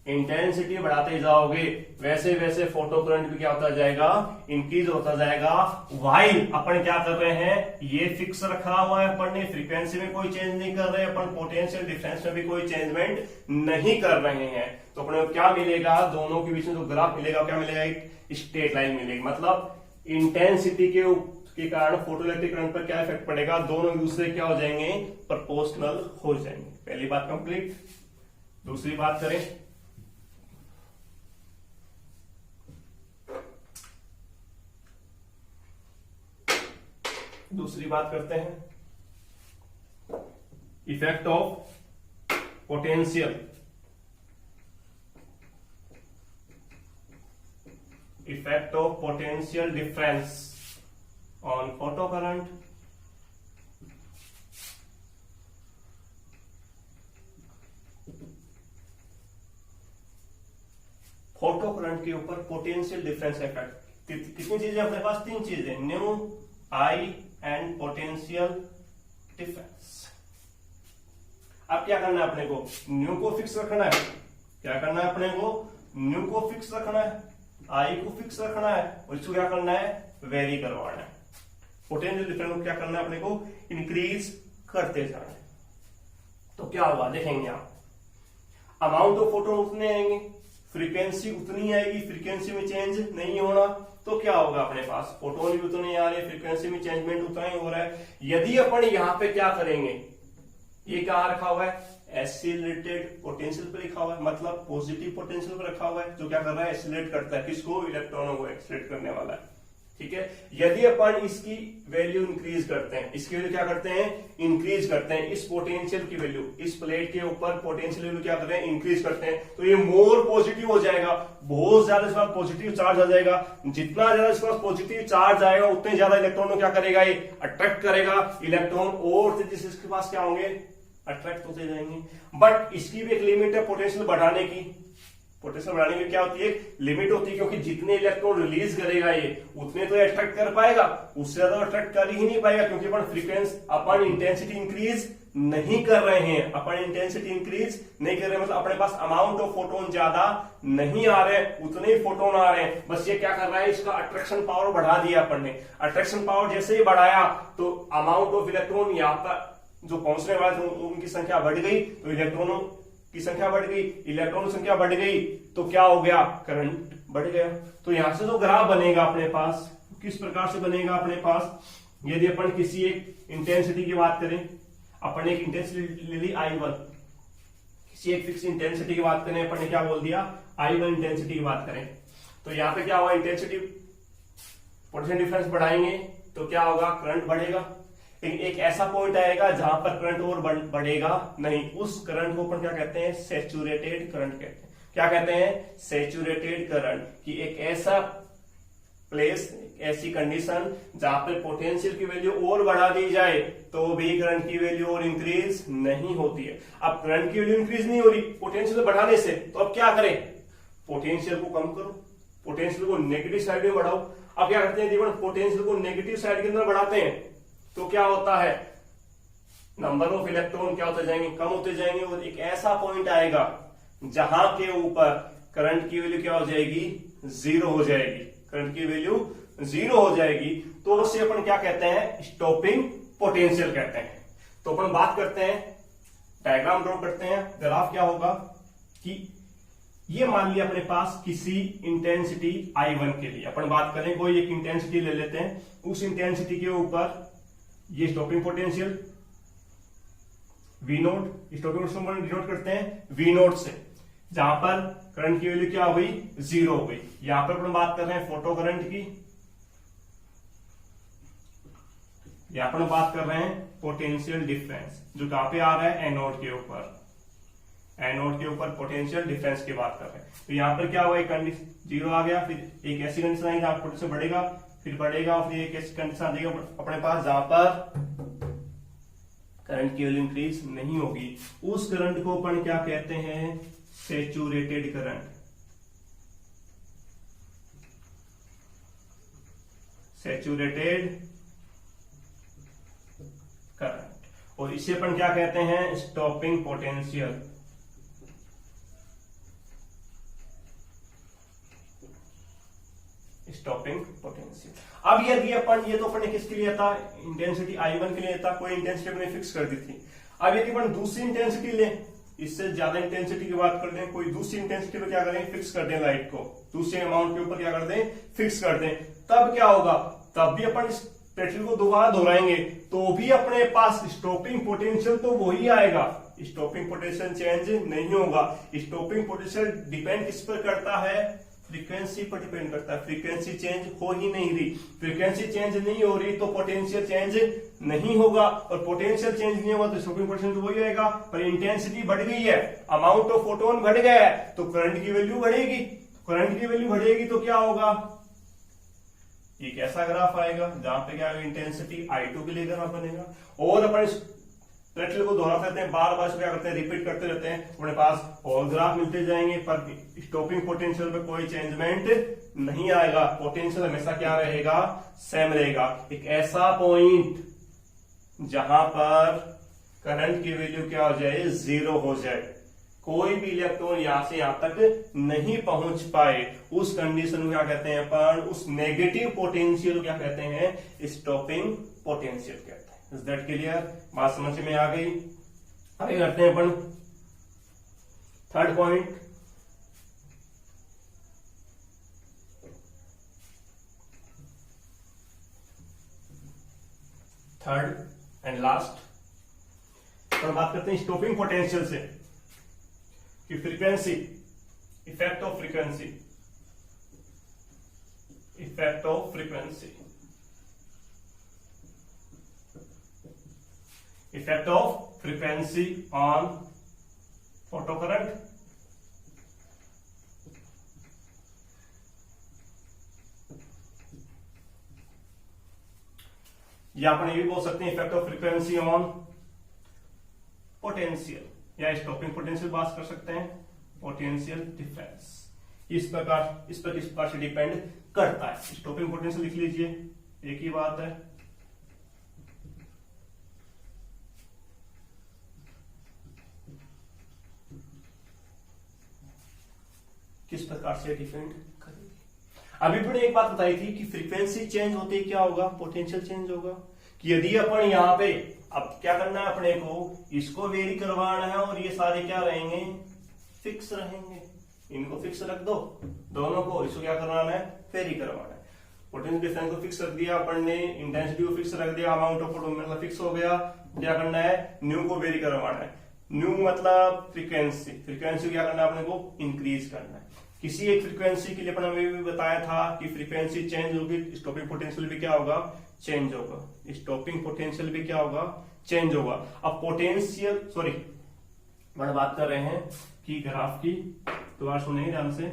इंटेंसिटी बढ़ाते जाओगे वैसे वैसे फोटो करंट भी क्या होता जाएगा, इंक्रीज होता जाएगा। व्हाइल अपन क्या कर रहे हैं, ये फिक्स रखा हुआ है, अपन ने फ्रीक्वेंसी में कोई चेंज नहीं कर रहे हैं, अपन पोटेंशियल डिफरेंस में भी कोई चेंजमेंट नहीं कर रहे हैं। तो अपने को क्या मिलेगा, दोनों के बीच में जो ग्राफ मिलेगा क्या मिलेगा, एक स्ट्रेट लाइन मिलेगी। मतलब इंटेंसिटी के कारण फोटोइलेक्ट्रिक करंट पर क्या इफेक्ट पड़ेगा, दोनों एक दूसरे क्या हो जाएंगे, प्रोपोर्शनल हो जाएंगे। पहली बात कंप्लीट। दूसरी बात करें, दूसरी बात करते हैं effect of potential, effect of potential difference on photo current photo current के ऊपर पोटेंशियल डिफरेंस इफेक्ट। कितनी चीजें अपने पास, तीन चीजें, new, I and potential difference. अब क्या करना है अपने को, न्यू को फिक्स रखना है। क्या करना है अपने को, न्यू को फिक्स रखना है, आई को फिक्स रखना है, और इसको क्या करना है, वेरी करवाना है। पोटेंशियल डिफरेंस को क्या करना है अपने को, इंक्रीज करते जाना है। तो क्या होगा देखेंगे आप, अमाउंट ऑफ फोटोन उतने आएंगे, फ्रीक्वेंसी उतनी आएगी, फ्रीक्वेंसी में चेंज नहीं होना। तो क्या होगा अपने पास, फोटोन भी उतने आ रहे हैं, फ्रीक्वेंसी में चेंजमेंट उतना ही हो रहा है। यदि अपन यहां पे क्या करेंगे, ये क्या रखा हुआ है, एसिलेटेड पोटेंशियल पे लिखा हुआ है, मतलब पॉजिटिव पोटेंशियल पे रखा हुआ है, जो क्या कर रहा है, एसिलेट करता है, किसको, इलेक्ट्रॉनों को एक्सिलेट करने वाला है। ठीक है, यदि अपन इसकी वैल्यू इंक्रीज करते हैं, इसकी वैल्यू क्या करते हैं, इंक्रीज करते हैं, इस पोटेंशियल की वैल्यू, इस प्लेट के ऊपर पोटेंशियल वैल्यू क्या करते हैं, इंक्रीज करते हैं, तो ये मोर पॉजिटिव हो जाएगा, बहुत ज्यादा इसके पास पॉजिटिव चार्ज आ जाएगा। जितना ज्यादा इसके पास पॉजिटिव चार्ज आएगा उतने ज्यादा इलेक्ट्रॉन क्या करेगा, ये अट्रैक्ट करेगा इलेक्ट्रॉन, और जिससे इसके पास क्या होंगे, अट्रैक्ट होते जाएंगे। बट इसकी भी एक लिमिट है पोटेंशियल बढ़ाने की, पोटेंशियल बढ़ाने की क्या होती है, लिमिट होती है, क्योंकि जितने इलेक्ट्रॉन रिलीज करेगा ये उतने तो अट्रैक्ट कर पाएगा, उससे ज्यादा अट्रैक्ट कर ही नहीं पाएगा, क्योंकि अपन फ्रीक्वेंसी, अपन इंटेंसिटी इंक्रीज नहीं कर रहे हैं, अपन इंटेंसिटी इंक्रीज नहीं कर रहे हैं, मतलब अपने पास अमाउंट ऑफ फोटोन ज्यादा नहीं आ रहे, उतने ही फोटोन आ रहे हैं। बस ये क्या कर रहा है, इसका अट्रैक्शन पावर बढ़ा दिया अपन ने। अट्रैक्शन पावर जैसे ही बढ़ाया तो अमाउंट ऑफ इलेक्ट्रॉन यहाँ पर जो पहुंचने वाले थे उनकी संख्या बढ़ गई, तो इलेक्ट्रॉनों की संख्या बढ़ गई, इलेक्ट्रॉन की संख्या बढ़ गई, तो क्या हो गया, करंट बढ़ गया। तो यहां से जो ग्राफ बनेगा अपने पास, किस प्रकार से बनेगा अपने पास, यदि अपन किसी एक इंटेंसिटी की बात करें, अपन एक इंटेंसिटी ले ली I1, किसी एक फिक्स इंटेंसिटी की बात करें, अपन ने क्या बोल दिया, I1 इंटेंसिटी की बात करें, तो यहां पे क्या हुआ, इंटेंसिटी पोटेंशियल डिफरेंस बढ़ाएंगे तो क्या होगा, करंट बढ़ेगा। लेकिन एक ऐसा पॉइंट आएगा जहां पर करंट और बढ़ेगा नहीं, उस करंट को अपन क्या कहते हैं, सैचुरेटेड करंट कहते हैं। क्या कहते हैं, सैचुरेटेड करंट, कि एक ऐसा प्लेस, ऐसी कंडीशन जहां पर पोटेंशियल की वैल्यू और बढ़ा दी जाए तो भी करंट की वैल्यू और इंक्रीज नहीं होती है। अब करंट की वैल्यू इंक्रीज नहीं हो रही पोटेंशियल बढ़ाने से, तो अब क्या करें, पोटेंशियल को कम करो, पोटेंशियल को नेगेटिव साइड में बढ़ाओ। अब क्या करते हैं, जीवन पोटेंशियल को नेगेटिव साइड के अंदर बढ़ाते हैं तो क्या होता है, नंबर ऑफ इलेक्ट्रॉन क्या होते जाएंगे, कम होते जाएंगे, और एक ऐसा पॉइंट आएगा जहां के ऊपर करंट की वैल्यू क्या हो जाएगी, जीरो हो जाएगी, करंट की वैल्यू जीरो हो जाएगी। तो उससे अपन क्या कहते हैं, स्टॉपिंग पोटेंशियल कहते हैं। तो अपन बात करते हैं, डायग्राम ड्रॉ करते हैं, ग्राफ क्या होगा कि ये मान लिया अपने पास किसी इंटेंसिटी I1 के लिए, अपन बात करें कोई एक इंटेंसिटी ले लेते हैं, उस इंटेंसिटी के ऊपर ये stopping potential V0, stopping potential denote करते हैं V0 से, जहां पर करंट की वैल्यू क्या हुई, जीरो हो गई। यहां पर अपन बात कर रहे हैं फोटो करंट की, यहां पर बात कर रहे हैं पोटेंशियल डिफरेंस, जो कहां पे आ रहा है, एनोड के ऊपर, एनोड के ऊपर पोटेंशियल डिफरेंस की बात कर रहे हैं। तो यहां पर क्या हुआ, एक कंडीशन जीरो आ गया, फिर एक ऐसी कंडीशन आई जहां पोटेंशियल बढ़ेगा, फिर बढ़ेगा, और फिर एक ऐसी कंडीशन आ जाएगी अपने पास जहां पर करंट की वैल्यू इंक्रीज नहीं होगी। उस करंट को अपन क्या कहते हैं, सैचुरेटेड करंट, सैचुरेटेड करंट, और इसे अपन क्या कहते हैं, स्टॉपिंग पोटेंशियल, स्टॉपिंग पोटेंशियल। अब यदि अपन ये तो अपन ने किसके लिए था, इंटेंसिटी I1 के लिए था, कोई इंटेंसिटी अपने फिक्स कर दी थी। अब यदि अपन दूसरी इंटेंसिटी ले, इससे ज्यादा इंटेंसिटी की बात कर दें, कोई दूसरी इंटेंसिटी पे क्या करें, फिक्स कर दें लाइट को, दूसरे अमाउंट के ऊपर क्या कर दें, फिक्स कर दें, तब क्या होगा, तब भी अपन इस पेट्रोल को दोबारा दोहराएंगे तो भी अपने पास स्टॉपिंग पोटेंशियल तो वही आएगा, स्टॉपिंग पोटेंशियल चेंज नहीं होगा। स्टॉपिंग पोटेंशियल डिपेंड किस पर करता है, फ्रीक्वेंसी पर डिपेंड करता है। फ्रीक्वेंसी चेंज हो ही नहीं रही, फ्रीक्वेंसी चेंज नहीं हो रही तो पोटेंशियल चेंज नहीं होगा, और पोटेंशियल चेंज नहीं होगा तो स्टॉपिंग पोटेंशियल तो वही आएगा। पर इंटेंसिटी बढ़ गई है, अमाउंट ऑफ फोटोन बढ़ गया है, तो करंट की वैल्यू बढ़ेगी, करंट की वैल्यू बढ़ेगी तो क्या होगा, एक ऐसा ग्राफ आएगा जहां पे क्या आएगा, इंटेंसिटी I2 के लिए ग्राफ बनेगा। और अपन पेट्रोल को दोहराते रहते हैं, बार बार क्या करते हैं, रिपीट करते रहते हैं, अपने पास और ग्राफ मिलते जाएंगे, पर स्टॉपिंग पोटेंशियल में कोई चेंजमेंट नहीं आएगा, पोटेंशियल हमेशा क्या रहेगा, सेम रहेगा। एक ऐसा पॉइंट जहां पर करंट की वैल्यू क्या हो जाए, 0 हो जाए, कोई भी इलेक्ट्रॉन यहां से यहां तक नहीं पहुंच पाए, उस कंडीशन में क्या कहते हैं अपन, उस नेगेटिव पोटेंशियल क्या कहते हैं, स्टॉपिंग पोटेंशियल कहते हैं। इज दैट क्लियर, बात समझ में आ गई। आगे करते हैं अपन third point, third and last तो बात करते हैं स्टॉपिंग पोटेंशियल से कि frequency, effect of frequency, effect of frequency, effect of frequency on photo current. या अपन ये भी बोल सकते हैं effect of frequency on potential, या स्टॉपिंग पोटेंशियल बात कर सकते हैं, पोटेंशियल डिफरेंस। इस पर किस प्रकार से डिपेंड करता है, स्टॉपिंग पोटेंशियल लिख लीजिए, एक ही बात है। किस प्रकार से डिपेंड करेगी। अभी मैंने एक बात बताई थी कि फ्रीक्वेंसी चेंज होते ही क्या होगा, पोटेंशियल चेंज होगा। कि यदि अपन यहाँ पे अब क्या करना है अपने को, इसको वेरी करवाना है और ये सारे क्या रहेंगे, फिक्स रहेंगे, इनको फिक्स रख दो दोनों को, इसको क्या करवाना है, वेरी करवाना है। पोटेंशियल डिफरेंस को फिक्स रख दिया अपन ने, इंटेंसिटी को फिक्स रख दिया, अमाउंट ऑफ फोटोन मतलब फिक्स हो गया, क्या करना है, न्यू को वेरी करवाना है। न्यू मतलब फ्रीक्वेंसी, फ्रीक्वेंसी क्या करना है अपने को, इंक्रीज करना है। किसी एक फ्रीक्वेंसी के लिए अपन ने भी बताया था कि फ्रीक्वेंसी चेंज होगी, स्टॉपिंग पोटेंशियल भी क्या होगा, चेंज होगा, स्टॉपिंग पोटेंशियल भी क्या होगा, चेंज होगा। अब पोटेंशियल, सॉरी मैं बात कर रहे हैं कि ग्राफ की, दोबारा सुनेंगे ध्यान से।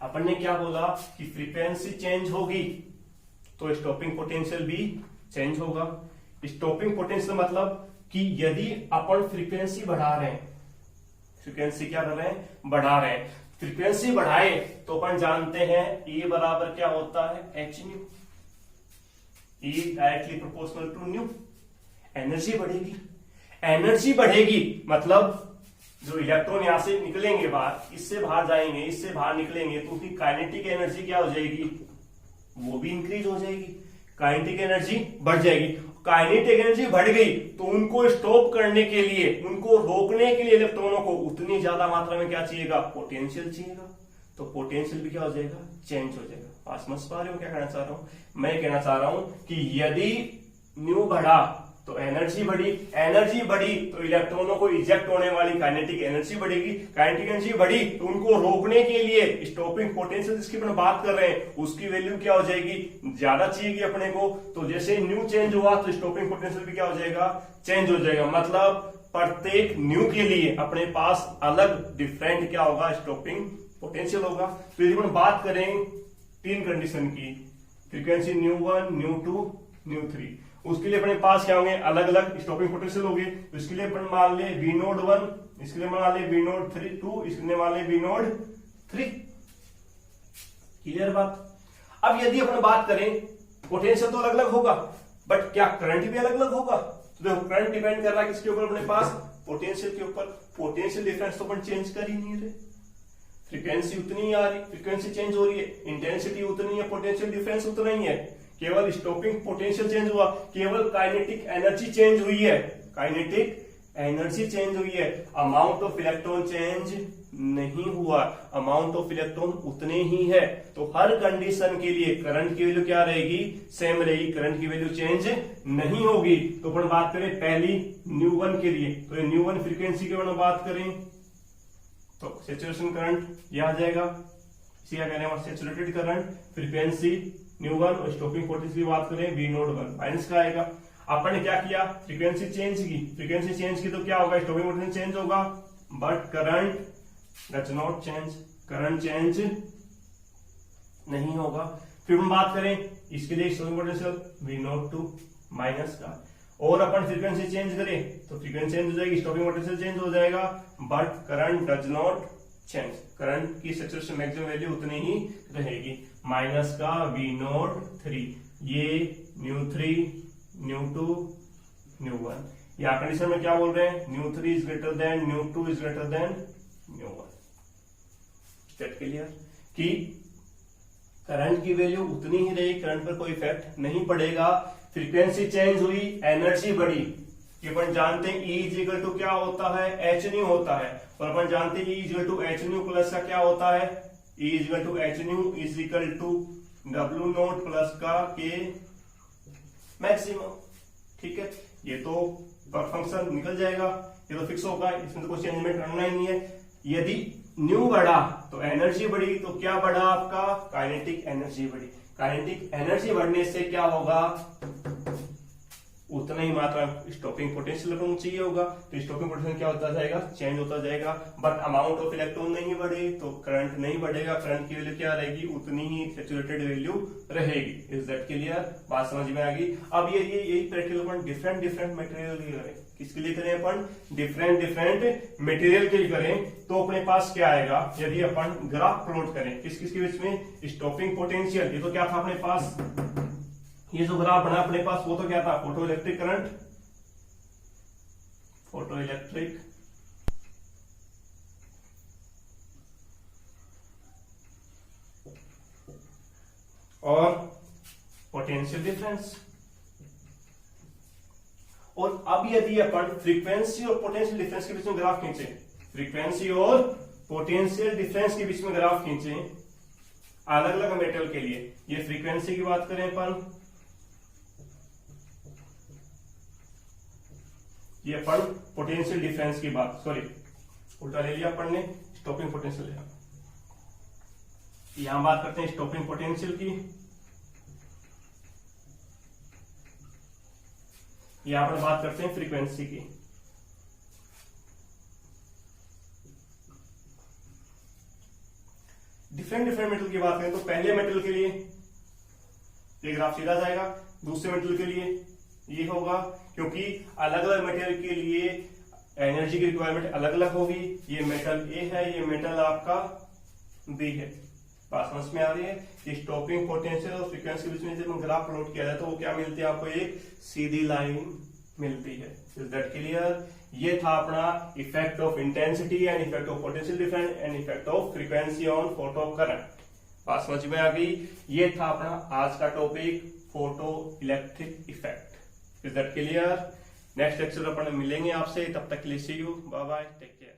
अपन ने क्या बोला कि फ्रीक्वेंसी चेंज होगी तो स्टॉपिंग पोटेंशियल भी चेंज होगा। स्टॉपिंग पोटेंशियल मतलब कि यदि अपन फ्रीक्वेंसी बढ़ा रहे हैं, फ्रीक्वेंसी क्या कर रहे हैं, बढ़ा रहे हैं, फ्रीक्वेंसी बढ़ाए तो अपन जानते हैं E बराबर क्या होता है, h nu, E directly proportional to nu. Energy बढ़ेगी, एनर्जी बढ़ेगी मतलब जो इलेक्ट्रॉन यहां से निकलेंगे बाहर, इससे बाहर जाएंगे, इससे बाहर निकलेंगे, तो उनकी काइनेटिक एनर्जी क्या हो जाएगी, वो भी इंक्रीज हो जाएगी, काइनेटिक एनर्जी बढ़ जाएगी। काइनेटिक एनर्जी बढ़ गई तो उनको स्टॉप करने के लिए, उनको रोकने के लिए इलेक्ट्रॉनों को उतनी ज्यादा मात्रा में क्या चाहिएगा, पोटेंशियल चाहिएगा। तो पोटेंशियल भी क्या हो जाएगा, चेंज हो जाएगा। पास समझ पा रहे हो क्या कहना चाह रहा हूं, मैं कहना चाह रहा हूं कि यदि न्यू बढ़ा तो एनर्जी बढ़ी, एनर्जी बढ़ी तो इलेक्ट्रॉनों को इजेक्ट होने वाली काइनेटिक एनर्जी बढ़ेगी, काइनेटिक एनर्जी बढ़ी तो उनको रोकने के लिए स्टॉपिंग पोटेंशियल जिसकी अपन बात कर रहे हैं उसकी वैल्यू क्या हो जाएगी, ज्यादा चाहिएगी अपने को। तो जैसे न्यू चेंज हुआ तो स्टॉपिंग पोटेंशियल भी क्या हो जाएगा, चेंज हो जाएगा। मतलब प्रत्येक न्यू के लिए अपने पास अलग डिफरेंट क्या होगा, स्टॉपिंग पोटेंशियल होगा। तो यदि अपन बात करें तीन कंडीशन की, फ्रीक्वेंसी न्यू 1, न्यू 2, न्यू 3, उसके लिए अपने पास क्या होंगे, अलग अलग स्टॉपिंग पोटेंशियल होंगे। तो इसके लिए अपन मान ले V नोड 1, इसके लिए मान ले V नोड 2, इसके लिए मान ले V नोड 3। क्लियर बात। अब यदि अपन बात करें, पोटेंशियल तो अलग अलग होगा बट क्या करंट भी अलग अलग होगा। तो देखो करंट डिपेंड कर रहा है किसके ऊपर, अपने पास पोटेंशियल के ऊपर। पोटेंशियल डिफरेंस तो अपन चेंज कर ही नहीं रहे, फ्रीक्वेंसी उतनी ही आ रही, फ्रीक्वेंसी चेंज हो रही है, इंटेंसिटी उतनी है, पोटेंशियल डिफरेंस उतना ही है, केवल स्टॉपिंग पोटेंशियल चेंज हुआ, केवल काइनेटिक एनर्जी चेंज हुई है, काइनेटिक एनर्जी चेंज हुई है, अमाउंट ऑफ इलेक्ट्रॉन चेंज नहीं हुआ, अमाउंट ऑफ इलेक्ट्रॉन उतने ही है। तो हर कंडीशन के लिए करंट की वैल्यू क्या रहेगी, सेम रहेगी, करंट की वैल्यू चेंज नहीं होगी। तो अपन बात करें पहली न्यू वन के लिए, तो न्यू वन फ्रीक्वेंसी के बारे में बात करें तो सैचुरेशन करंट यह आ जाएगा, इसी क्या कह रहे हैं saturated current, frequency new one, और स्टॉपिंग पोटेंशियल की बात करें V01 माइनस का आएगा। अपन ने क्या किया, फ्रीक्वेंसी चेंज की, फ्रीक्वेंसी चेंज की तो क्या होगा, स्टॉपिंग पोटेंशियल चेंज होगा, but current does not change, current change नहीं होगा। फिर हम बात करें इसके लिए स्टॉपिंग पोटेंशियल V02 माइनस का, और अपन फ्रीक्वेंसी चेंज करें तो फ्रीक्वेंसी चेंज हो जाएगी, स्टॉपिंग पोटेंशियल चेंज हो जाएगा, but current does not change, current की सैचुरेशन मैक्सिमम वैल्यू उतनी ही रहेगी, माइनस का V03, ये न्यू3 न्यू2 न्यू1। या कंडीशन में क्या बोल रहे हैं, न्यू3 इज ग्रेटर देन न्यू2 इज ग्रेटर देन न्यू1। स्टेट क्लियर कि करंट की वैल्यू उतनी ही रहेगी, करंट पर कोई इफेक्ट नहीं पड़ेगा, फ्रीक्वेंसी चेंज हुई, एनर्जी बढ़ी, कि अपन जानते हैं E इज इक्वल टू क्या होता है, एच न्यू होता है, और अपन जानते हैं E is equal to H nu plus का क्या होता है, E is equal to H nu is equal to W0 plus का के मैक्सिमम। ठीक है, ये तो पर फंक्शन निकल जाएगा, ये तो फिक्स होगा, इसमें तो कोई चेंजमेंट करना ही नहीं है। यदि न्यू बढ़ा तो एनर्जी बढ़ी, तो क्या बढ़ा आपका, काइनेटिक एनर्जी बढ़ी, काइनेटिक एनर्जी बढ़ने से क्या होगा, उतना ही मात्रा स्टॉपिंग पोटेंशियल चाहिए होगा, तो स्टॉपिंग पोटेंशियल क्या होता जाएगा, चेंज होता जाएगा, बट अमाउंट ऑफ इलेक्ट्रॉन नहीं बढ़े तो करंट नहीं बढ़ेगा, करंट की वैल्यू क्या रहेगी, उतनी ही सैचुरेटेड वैल्यू रहेगी। इज दैट क्लियर, बात समझ में आ गई। अब ये यही प्रैक्टिकल अपन डिफरेंट डिफरेंट मटेरियल के लिए करें, किसके लिए करें अपन, डिफरेंट डिफरेंट मटेरियल के लिए करें, तो अपने पास क्या आएगा, यदि अपन ग्राफ प्लॉट करें किस किस के बीच में, स्टॉपिंग पोटेंशियल, ये तो क्या था अपने पास, ये जो ग्राफ बना अपने पास वो तो क्या था, photo electric current, photo electric और पोटेंशियल डिफरेंस। और अब यदि अपन फ्रीक्वेंसी और पोटेंशियल डिफरेंस के बीच में ग्राफ खींचे, फ्रीक्वेंसी और पोटेंशियल डिफरेंस के बीच में ग्राफ खींचे अलग अलग मेटल के लिए, ये फ्रीक्वेंसी की बात करें अपन, ये अपन पोटेंशियल डिफरेंस की बात, सॉरी उल्टा ले लिया अपन ने, स्टॉपिंग पोटेंशियल लिया, यहां बात करते हैं स्टॉपिंग पोटेंशियल की, यहां पर बात करते हैं फ्रीक्वेंसी की। डिफरेंट डिफरेंट मेटल की बात करें तो पहले मेटल के लिए ये ग्राफ सीधा जाएगा, दूसरे मेटल के लिए ये होगा, क्योंकि अलग अलग मेटेरियल के लिए एनर्जी की रिक्वायरमेंट अलग अलग होगी। ये मेटल ए है, ये मेटल आपका बी है, बात समझ में आ रही है। कि स्टॉपिंग पोटेंशियल और फ्रीक्वेंसी के बीच में जब ग्राफ प्लॉट किया जाए तो वो क्या मिलती है आपको, एक सीधी लाइन मिलती है। इज दैट क्लियर, ये था अपना effect of intensity and effect of potential difference and effect of frequency on photo current, बात समझ में आ गई। ये था अपना आज का topic, photo electric effect. Is that clear, next lecture अपन मिलेंगे आपसे, तब तक के लिए see you, bye bye, take care.